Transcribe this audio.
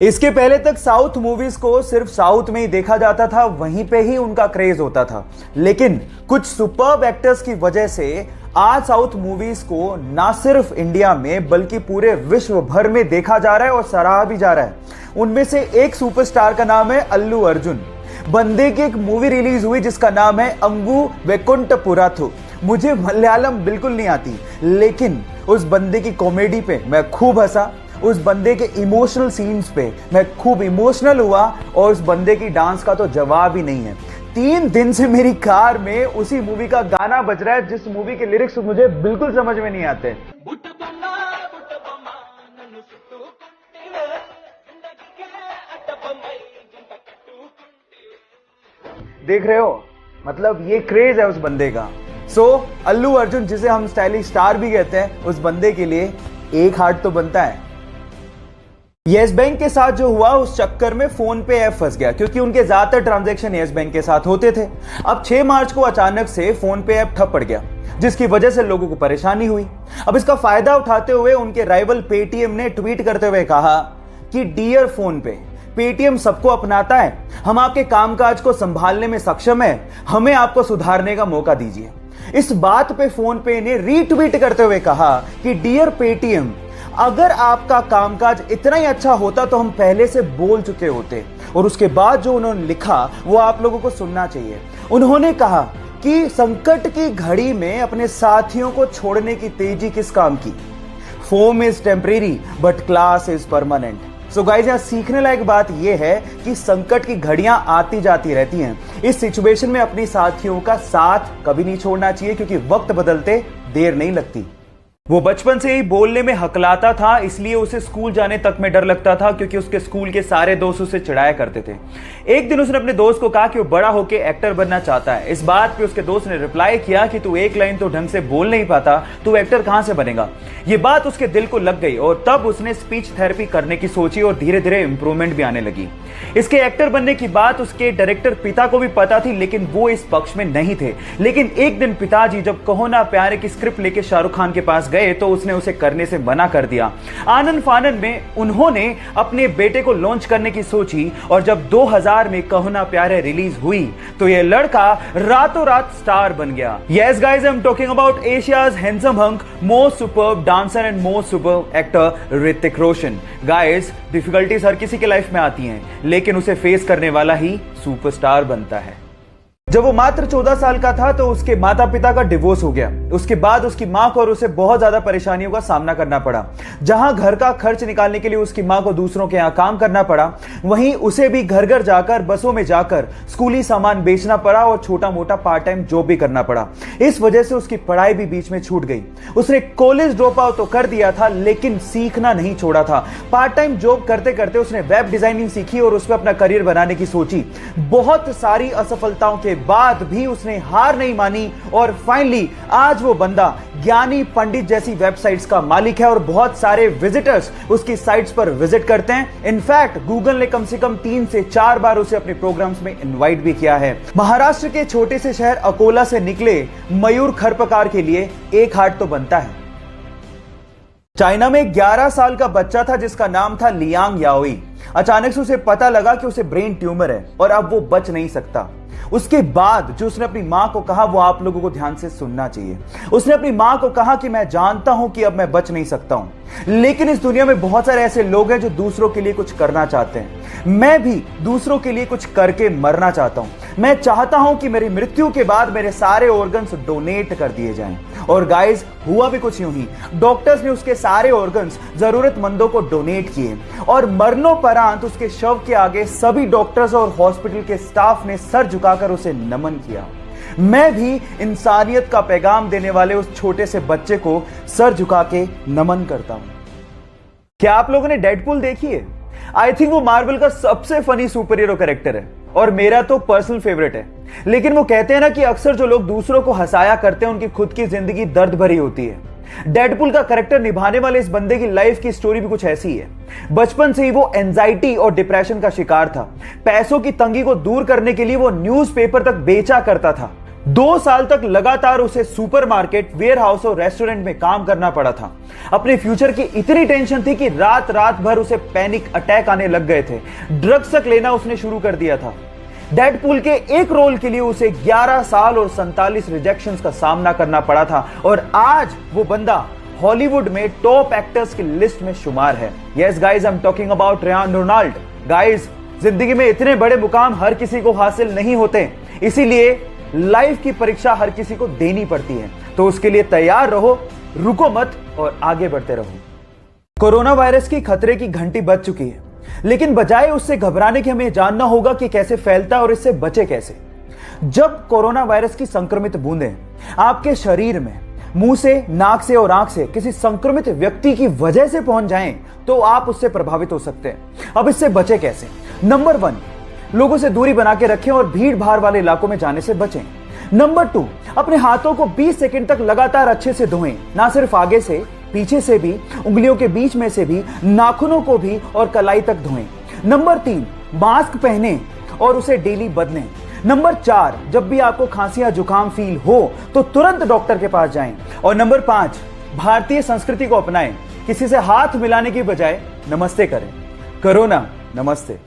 इसके पहले तक साउथ मूवीज को सिर्फ साउथ में ही देखा जाता था, वहीं पे ही उनका क्रेज होता था। लेकिन कुछ सुपर्ब एक्टर्स की वजह से आज साउथ मूवीज को ना सिर्फ इंडिया में बल्कि पूरे विश्व भर में देखा जा रहा है और सराहा भी जा रहा है। उनमें से एक सुपरस्टार का नाम है अल्लू अर्जुन। बंदे की एक मूवी रिलीज हुई जिसका नाम है अंगू वैकुंठपुरथु। मुझे मलयालम बिल्कुल नहीं आती, लेकिन उस बंदे की कॉमेडी पे मैं खूब हंसा, उस बंदे के इमोशनल सीन्स पे मैं खूब इमोशनल हुआ और उस बंदे की डांस का तो जवाब ही नहीं है। 3 दिन से मेरी कार में उसी मूवी का गाना बज रहा है जिस मूवी के लिरिक्स मुझे बिल्कुल समझ में नहीं आते। देख रहे हो, मतलब ये क्रेज है उस बंदे का। अल्लू अर्जुन, जिसे हम स्टाइलिश स्टार भी कहते हैं, उस बंदे के लिए एक हार्ट तो बनता है। येस बैंक के साथ जो हुआ उस चक्कर में फोन पे ऐप फंस गया, क्योंकि उनके ज्यादातर ट्रांजैक्शन येस बैंक के साथ होते थे। अब 6 मार्च को अचानक से फोन पे ऐप ठप पड़ गया, जिसकी वजह से लोगों को परेशानी हुई। अब इसका फायदा उठाते हुए उनके राइवल पेटीएम ने ट्वीट करते हुए कहा कि डियर फोन पे, पेटीएम सबको अपनाता है, हम आपके कामकाज को संभालने में सक्षम है, हमें आपको सुधारने का मौका दीजिए। इस बात पे फोन पे ने रीट्वीट करते हुए कहा कि डियर पेटीएम, अगर आपका कामकाज इतना ही अच्छा होता तो हम पहले से बोल चुके होते। और उसके बाद जो उन्होंने लिखा वो आप लोगों को सुनना चाहिए। उन्होंने कहा कि संकट की घड़ी में अपने साथियों को छोड़ने की तेजी किस काम की। Foam is temporary but class is permanent. So guys, यहां सीखने लायक बात यह है कि संकट की घड़ियां आती जाती रहती हैं। इस सिचुएशन में अपनी साथियों का साथ कभी नहीं छोड़ना चाहिए, क्योंकि वक्त बदलते देर नहीं लगती। वो बचपन से ही बोलने में हकलाता था, इसलिए उसे स्कूल जाने तक में डर लगता था, क्योंकि उसके स्कूल के सारे दोस्त उसे चिढ़ाया करते थे। एक दिन उसने अपने दोस्त को कहा कि वो बड़ा होकर एक्टर बनना चाहता है। इस बात पे उसके दोस्त ने रिप्लाई किया कि तू एक लाइन तो ढंग से बोल नहीं पाता, तू एक्टर कहां से बनेगा। ये बात उसके दिल को लग गई और तब उसने स्पीच थेरेपी करने की सोची और धीरे धीरे इंप्रूवमेंट भी आने लगी। इसके एक्टर बनने की बात उसके डायरेक्टर पिता को भी पता थी, लेकिन वो इस पक्ष में नहीं थे। लेकिन एक दिन पिताजी जब कहो ना प्यारे की स्क्रिप्ट लेके शाहरुख खान के पास गए तो उसने उसे करने से मना कर दिया। आनन फानन में उन्होंने अपने बेटे को लॉन्च करने की सोची और जब 2000 में कहो ना प्यारे रिलीज हुई तो यह लड़का रातों रात स्टार बन गया। Yes guys, I am talking about Asia's handsome hunk, most superb dancer and most superb actor Hrithik Roshan. Guys, difficulties हर किसी के लाइफ में आती हैं, लेकिन उसे फेस करने वाला ही सुपरस्टार बनता है। जब वो मात्र 14 साल का था तो उसके माता पिता का डिवोर्स हो गया। उसके बाद उसकी मां को और उसे बहुत ज्यादा परेशानियों का सामना करना पड़ा। जहां घर का खर्च निकालने के लिए उसकी मां को दूसरों के यहां काम करना पड़ा, वहीं उसे भी घर घर जाकर, बसों में जाकर स्कूली सामान बेचना पड़ा और छोटा मोटा पार्ट टाइम जॉब भी करना पड़ा। इस वजह से उसकी पढ़ाई भी बीच में छूट गई। उसने कॉलेज ड्रॉप आउट तो कर दिया था, लेकिन सीखना नहीं छोड़ा था। पार्ट टाइम जॉब करते करते उसने वेब डिजाइनिंग सीखी और उसमें अपना करियर बनाने की सोची। बहुत सारी असफलताओं के बाद भी उसने हार नहीं मानी और फाइनली आज वो बंदा ज्ञानी पंडित जैसी वेबसाइट्स का मालिक है और बहुत सारे विजिटर्स उसकी साइट्स पर विजिट करते हैं। इनफैक्ट गूगल ने कम से कम 3 से 4 बार उसे अपने प्रोग्राम्स में इनवाइट भी किया है। महाराष्ट्र के छोटे से शहर अकोला से निकले मयूर खरपकार के लिए एक हार्ट तो बनता है। चाइना में 11 साल का बच्चा था जिसका नाम था लियांग याओई। अचानक से उसे पता लगा कि उसे ब्रेन ट्यूमर है और अब वो बच नहीं सकता। उसके बाद जो उसने अपनी मां को कहा वो आप लोगों को ध्यान से सुनना चाहिए। उसने अपनी मां को कहा कि मैं जानता हूं कि अब मैं बच नहीं सकता हूं, लेकिन इस दुनिया में बहुत सारे ऐसे लोग हैं जो दूसरों के लिए कुछ करना चाहते हैं। मैं भी दूसरों के लिए कुछ करके मरना चाहता हूं। मैं चाहता हूं कि मेरी मृत्यु के बाद मेरे सारे ऑर्गन्स डोनेट कर दिए जाएं। और गाइस, हुआ भी कुछ यूं ही। डॉक्टर्स ने उसके सारे ऑर्गन्स जरूरतमंदों को डोनेट किए और मरणोपरांत उसके शव के आगे सभी डॉक्टर्स और हॉस्पिटल के स्टाफ ने सर झुकाकर उसे नमन किया। मैं भी इंसानियत का पैगाम देने वाले उस छोटे से बच्चे को सर झुका के नमन करता हूं। क्या आप लोगों ने डेडपूल देखी है? आई थिंक वो मार्वल का सबसे फनी सुपर हीरो कैरेक्टर है और मेरा तो पर्सनल फेवरेट है। लेकिन वो कहते हैं ना कि अक्सर जो लोग दूसरों को हंसाया करते हैं उनकी खुद की जिंदगी दर्द भरी होती है। डेडपूल का कैरेक्टर निभाने वाले इस बंदे की लाइफ की स्टोरी भी कुछ ऐसी है। बचपन से ही वो एंजाइटी और डिप्रेशन का शिकार था। पैसों की तंगी को दूर करने के लिए वो न्यूज़पेपर तक बेचा करता था। 2 साल तक लगातार उसे सुपरमार्केट, वेयरहाउस और रेस्टोरेंट में काम करना पड़ा था। अपने फ्यूचर की इतनी टेंशन थी कि रात रात भर उसे पैनिक अटैक आने लग गए थे। ड्रग्स तक लेना उसने शुरू कर दिया था। डेडपूल के एक रोल के लिए उसे 11 साल और 47 रिजेक्शंस का सामना करना पड़ा था और आज वो बंदा हॉलीवुड में टॉप एक्टर्स की लिस्ट में शुमार है। Yes guys, I am talking about Ryan Ronald. Guys, जिंदगी में इतने बड़े मुकाम हर किसी को हासिल नहीं होते, इसीलिए लाइफ की परीक्षा हर किसी को देनी पड़ती है। तो उसके लिए तैयार रहो, रुको मत और आगे बढ़ते रहो। कोरोना वायरस की खतरे की घंटी बज चुकी है, लेकिन बजाय उससे घबराने के हमें जानना होगा कि कैसे फैलता है और इससे बचे कैसे। जब कोरोना वायरस की संक्रमित बूंदें आपके शरीर में मुंह से, नाक से और आंख से किसी संक्रमित व्यक्ति की वजह से पहुंच जाएं, तो आप उससे प्रभावित हो सकते हैं। अब इससे बचे कैसे? नंबर 1, लोगों से दूरी बना के रखें और भीड़ भाड़ वाले इलाकों में जाने से बचें। नंबर 2, अपने हाथों को 20 सेकंड तक लगातार अच्छे से धोएं, ना सिर्फ आगे से, पीछे से भी, उंगलियों के बीच में से भी, नाखूनों को भी और कलाई तक धोएं। नंबर 3, मास्क पहनें और उसे डेली बदलें। नंबर 4, जब भी आपको खांसी या जुकाम फील हो तो तुरंत डॉक्टर के पास जाएं। और नंबर 5, भारतीय संस्कृति को अपनाएं, किसी से हाथ मिलाने की बजाय नमस्ते करें। कोरोना नमस्ते।